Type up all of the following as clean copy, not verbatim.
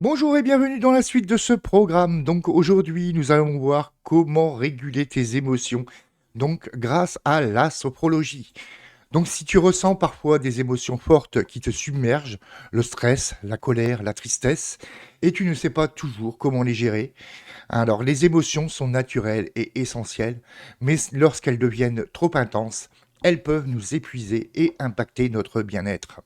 Bonjour et bienvenue dans la suite de ce programme. Donc aujourd'hui, nous allons voir comment réguler tes émotions. Donc grâce à la sophrologie. Donc si tu ressens parfois des émotions fortes qui te submergent, le stress, la colère, la tristesse, et tu ne sais pas toujours comment les gérer, alors les émotions sont naturelles et essentielles, mais lorsqu'elles deviennent trop intenses, elles peuvent nous épuiser et impacter notre bien-être.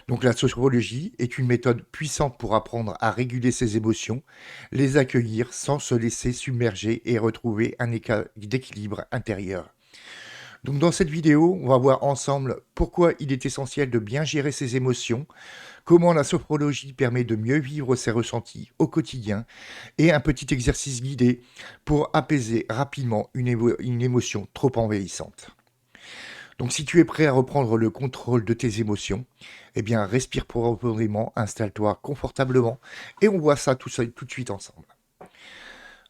Donc la sophrologie est une méthode puissante pour apprendre à réguler ses émotions, les accueillir sans se laisser submerger et retrouver un état d'équilibre intérieur. Donc dans cette vidéo, on va voir ensemble pourquoi il est essentiel de bien gérer ses émotions, comment la sophrologie permet de mieux vivre ses ressentis au quotidien et un petit exercice guidé pour apaiser rapidement une émotion trop envahissante. Donc si tu es prêt à reprendre le contrôle de tes émotions, eh bien respire profondément, installe-toi confortablement et on voit ça tout de suite ensemble.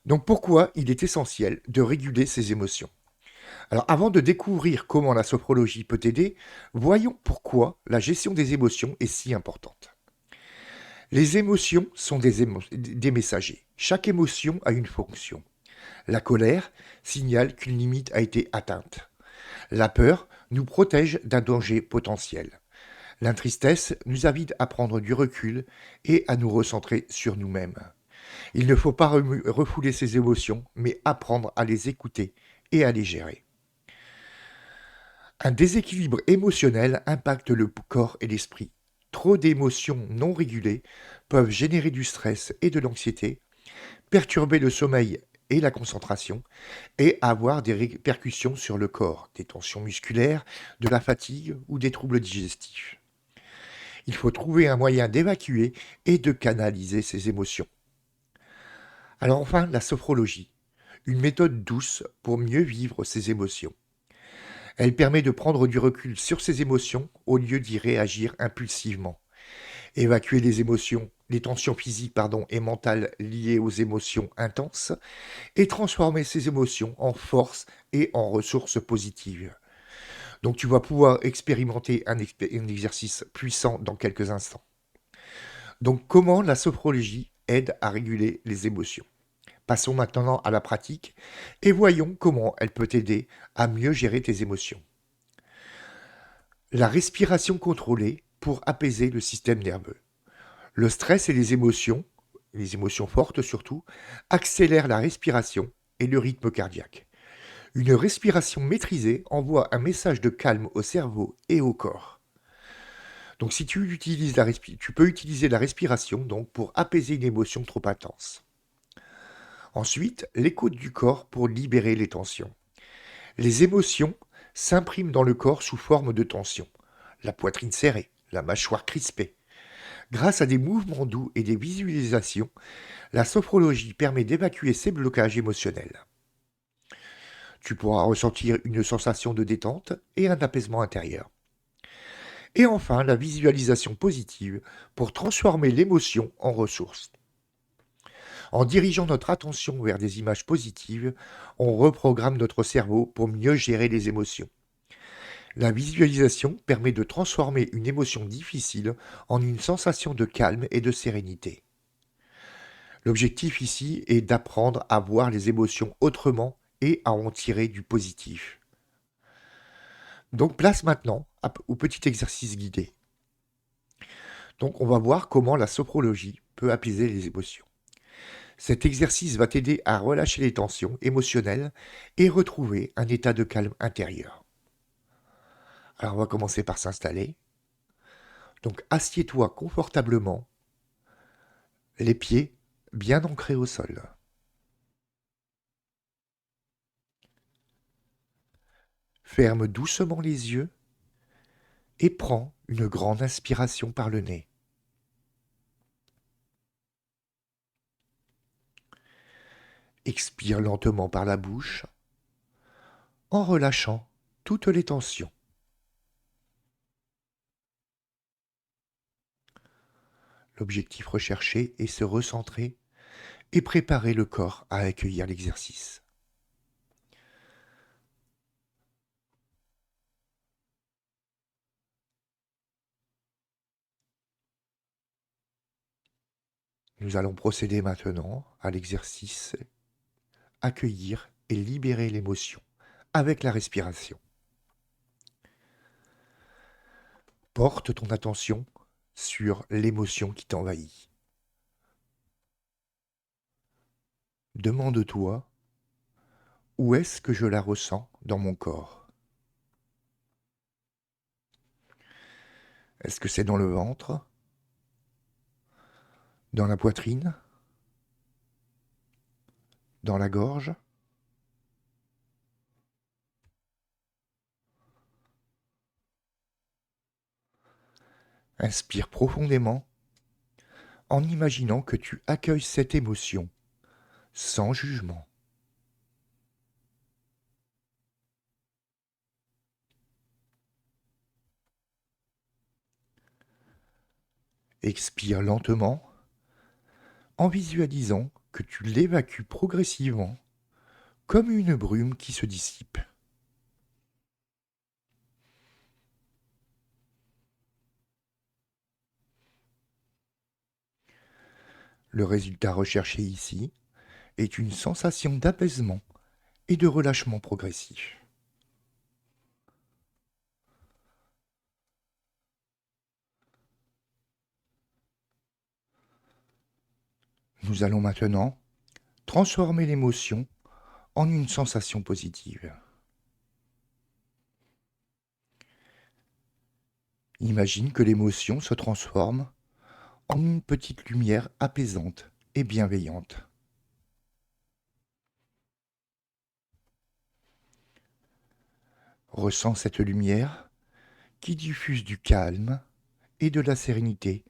Donc pourquoi il est essentiel de réguler ses émotions? Alors avant de découvrir comment la sophrologie peut t'aider, voyons pourquoi la gestion des émotions est si importante. Les émotions sont des messagers. Chaque émotion a une fonction. La colère signale qu'une limite a été atteinte. La peur nous protège d'un danger potentiel. La tristesse nous invite à prendre du recul et à nous recentrer sur nous-mêmes. Il ne faut pas refouler ses émotions, mais apprendre à les écouter et à les gérer. Un déséquilibre émotionnel impacte le corps et l'esprit. Trop d'émotions non régulées peuvent générer du stress et de l'anxiété, perturber le sommeil et la concentration, et avoir des répercussions sur le corps, des tensions musculaires, de la fatigue ou des troubles digestifs. Il faut trouver un moyen d'évacuer et de canaliser ses émotions. Alors enfin, la sophrologie, une méthode douce pour mieux vivre ses émotions. Elle permet de prendre du recul sur ses émotions au lieu d'y réagir impulsivement. Évacuer les émotions, les tensions physiques et mentales liées aux émotions intenses et transformer ces émotions en force et en ressources positives. Donc tu vas pouvoir expérimenter un exercice puissant dans quelques instants. Donc comment la sophrologie aide à réguler les émotions? Passons maintenant à la pratique et voyons comment elle peut t'aider à mieux gérer tes émotions. La respiration contrôlée pour apaiser le système nerveux. Le stress et les émotions fortes surtout, accélèrent la respiration et le rythme cardiaque. Une respiration maîtrisée envoie un message de calme au cerveau et au corps. Donc si tu peux utiliser la respiration pour apaiser une émotion trop intense. Ensuite, l'écoute du corps pour libérer les tensions. Les émotions s'impriment dans le corps sous forme de tension. La poitrine serrée, la mâchoire crispée. Grâce à des mouvements doux et des visualisations, la sophrologie permet d'évacuer ces blocages émotionnels. Tu pourras ressentir une sensation de détente et un apaisement intérieur. Et enfin, la visualisation positive pour transformer l'émotion en ressource. En dirigeant notre attention vers des images positives, on reprogramme notre cerveau pour mieux gérer les émotions. La visualisation permet de transformer une émotion difficile en une sensation de calme et de sérénité. L'objectif ici est d'apprendre à voir les émotions autrement et à en tirer du positif. Donc place maintenant au petit exercice guidé. Donc on va voir comment la sophrologie peut apaiser les émotions. Cet exercice va t'aider à relâcher les tensions émotionnelles et retrouver un état de calme intérieur. Alors on va commencer par s'installer. Donc assieds-toi confortablement, les pieds bien ancrés au sol. Ferme doucement les yeux et prends une grande inspiration par le nez. Expire lentement par la bouche en relâchant toutes les tensions. L'objectif recherché est se recentrer et préparer le corps à accueillir l'exercice. Nous allons procéder maintenant à l'exercice accueillir et libérer l'émotion avec la respiration. Porte ton attention sur l'émotion qui t'envahit. Demande-toi, où est-ce que je la ressens dans mon corps? Est-ce que c'est dans le ventre? Dans la poitrine? Dans la gorge? Inspire profondément en imaginant que tu accueilles cette émotion sans jugement. Expire lentement en visualisant que tu l'évacues progressivement comme une brume qui se dissipe. Le résultat recherché ici est une sensation d'apaisement et de relâchement progressif. Nous allons maintenant transformer l'émotion en une sensation positive. Imagine que l'émotion se transforme en une petite lumière apaisante et bienveillante. Ressens cette lumière qui diffuse du calme et de la sérénité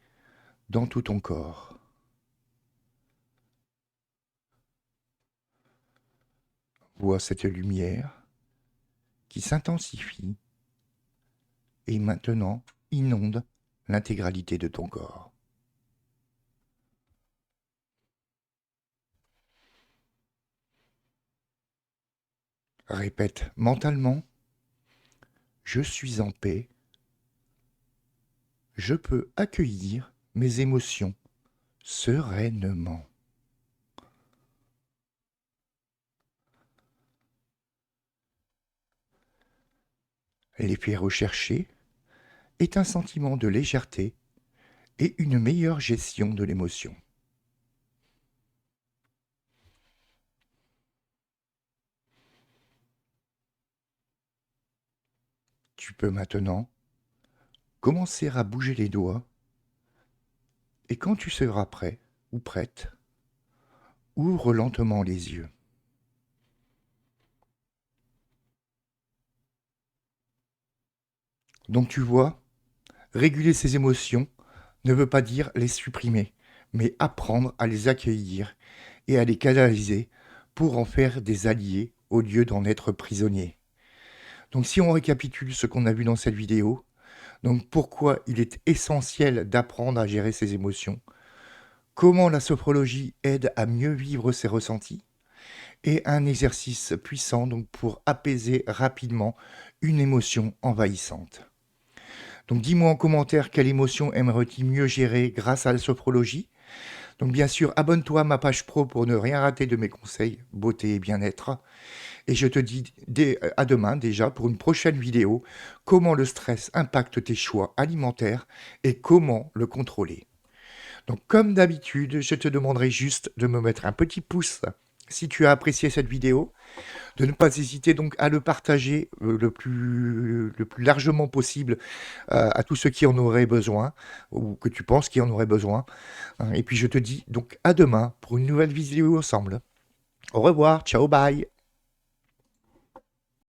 dans tout ton corps. Vois cette lumière qui s'intensifie et maintenant inonde l'intégralité de ton corps. Répète mentalement, je suis en paix, je peux accueillir mes émotions sereinement. L'effet recherché est un sentiment de légèreté et une meilleure gestion de l'émotion. Tu peux maintenant commencer à bouger les doigts et quand tu seras prêt ou prête, ouvre lentement les yeux. Donc tu vois, réguler ses émotions ne veut pas dire les supprimer, mais apprendre à les accueillir et à les canaliser pour en faire des alliés au lieu d'en être prisonniers. Donc si on récapitule ce qu'on a vu dans cette vidéo, donc pourquoi il est essentiel d'apprendre à gérer ses émotions, comment la sophrologie aide à mieux vivre ses ressentis, et un exercice puissant donc pour apaiser rapidement une émotion envahissante. Donc dis-moi en commentaire quelle émotion aimerais-tu mieux gérer grâce à la sophrologie. Donc bien sûr, abonne-toi à ma page pro pour ne rien rater de mes conseils beauté et bien-être. Et je te dis à demain déjà pour une prochaine vidéo, comment le stress impacte tes choix alimentaires et comment le contrôler. Donc comme d'habitude, je te demanderai juste de me mettre un petit pouce si tu as apprécié cette vidéo, de ne pas hésiter donc à le partager le plus largement possible à tous ceux qui en auraient besoin ou que tu penses qui en auraient besoin. Et puis je te dis donc à demain pour une nouvelle vidéo ensemble. Au revoir, ciao, bye.